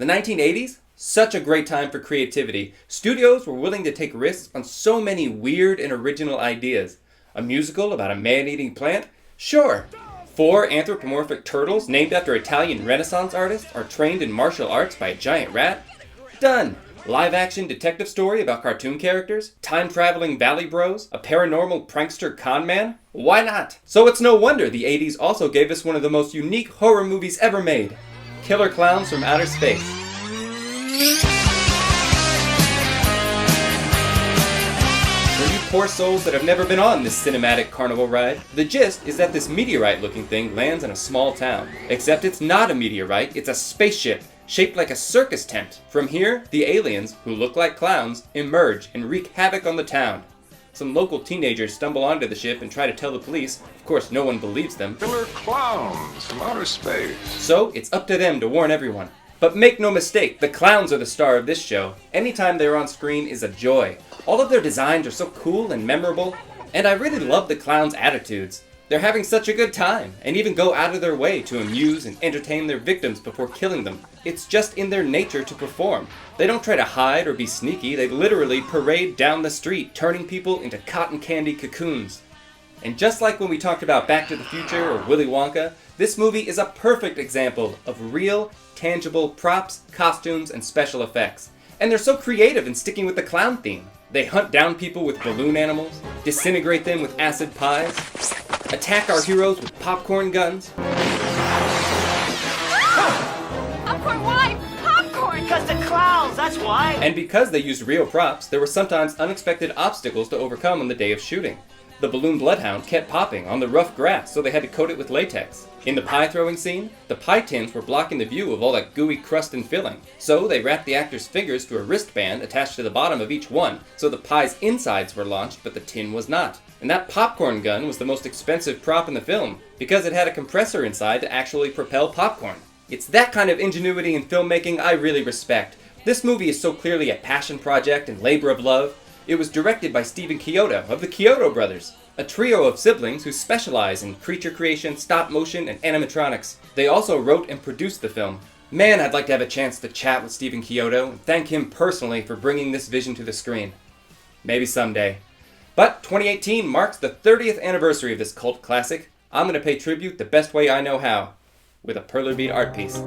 The 1980s? Such a great time for creativity. Studios were willing to take risks on so many weird and original ideas. A musical about a man-eating plant? Sure. 4 anthropomorphic turtles named after Italian Renaissance artists are trained in martial arts by a giant rat? Done. Live-action detective story about cartoon characters? Time-traveling Valley Bros? A paranormal prankster con man? Why not? So it's no wonder the 80s also gave us one of the most unique horror movies ever made. Killer Klowns from Outer Space. For you poor souls that have never been on this cinematic carnival ride, the gist is that this meteorite-looking thing lands in a small town. Except it's not a meteorite, it's a spaceship, shaped like a circus tent. From here, the aliens, who look like clowns, emerge and wreak havoc on the town. Some local teenagers stumble onto the ship and try to tell the police. Of course, no one believes them. Killer Klowns from Outer Space. So, it's up to them to warn everyone. But make no mistake, the clowns are the star of this show. Anytime they're on screen is a joy. All of their designs are so cool and memorable, and I really love the clowns' attitudes. They're having such a good time, and even go out of their way to amuse and entertain their victims before killing them. It's just in their nature to perform. They don't try to hide or be sneaky, they literally parade down the street, turning people into cotton candy cocoons. And just like when we talked about Back to the Future or Willy Wonka, this movie is a perfect example of real, tangible props, costumes, and special effects. And they're so creative in sticking with the clown theme. They hunt down people with balloon animals, disintegrate them with acid pies, attack our heroes with popcorn guns. Popcorn, why? Popcorn! Because the clowns, that's why! And because they used real props, there were sometimes unexpected obstacles to overcome on the day of shooting. The balloon bloodhound kept popping on the rough grass, so they had to coat it with latex. In the pie throwing scene, the pie tins were blocking the view of all that gooey crust and filling. So they wrapped the actors' fingers to a wristband attached to the bottom of each one, so the pie's insides were launched, but the tin was not. And that popcorn gun was the most expensive prop in the film, because it had a compressor inside to actually propel popcorn. It's that kind of ingenuity in filmmaking I really respect. This movie is so clearly a passion project and labor of love. It was directed by Stephen Chiodo of the Chiodo Brothers, a trio of siblings who specialize in creature creation, stop motion, and animatronics. They also wrote and produced the film. Man, I'd like to have a chance to chat with Stephen Chiodo and thank him personally for bringing this vision to the screen. Maybe someday. But 2018 marks the 30th anniversary of this cult classic. I'm going to pay tribute the best way I know how, with a Perler Bead art piece.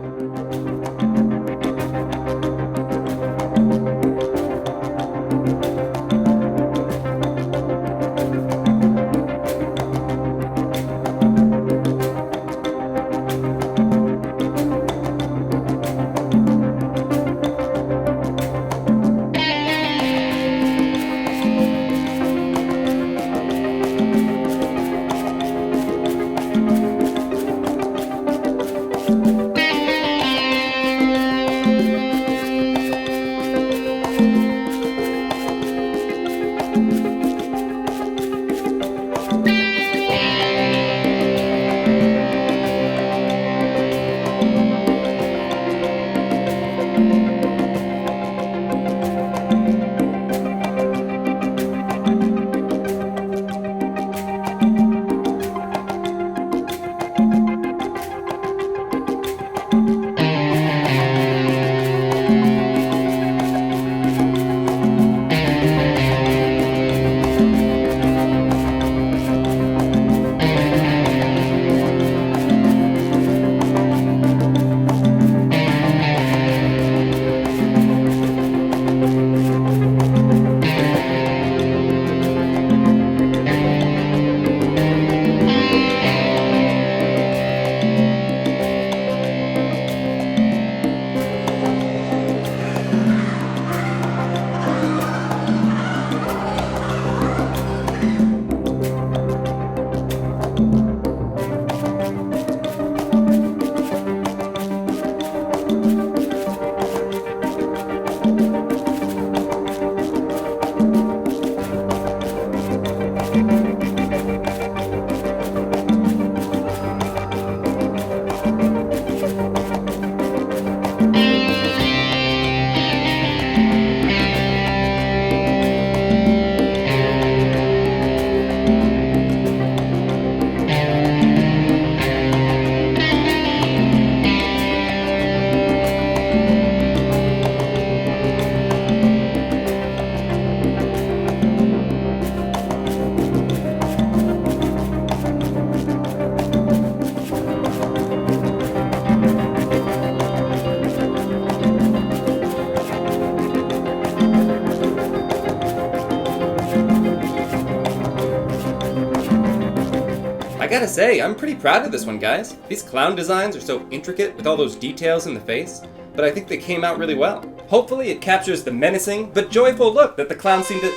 gotta say, I'm pretty proud of this one, guys. These clown designs are so intricate with all those details in the face, but I think they came out really well. Hopefully it captures the menacing but joyful look that the clowns seem to...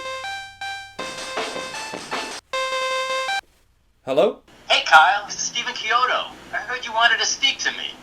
Hello? Hey Kyle, this is Stephen Kyoto. I heard you wanted to speak to me.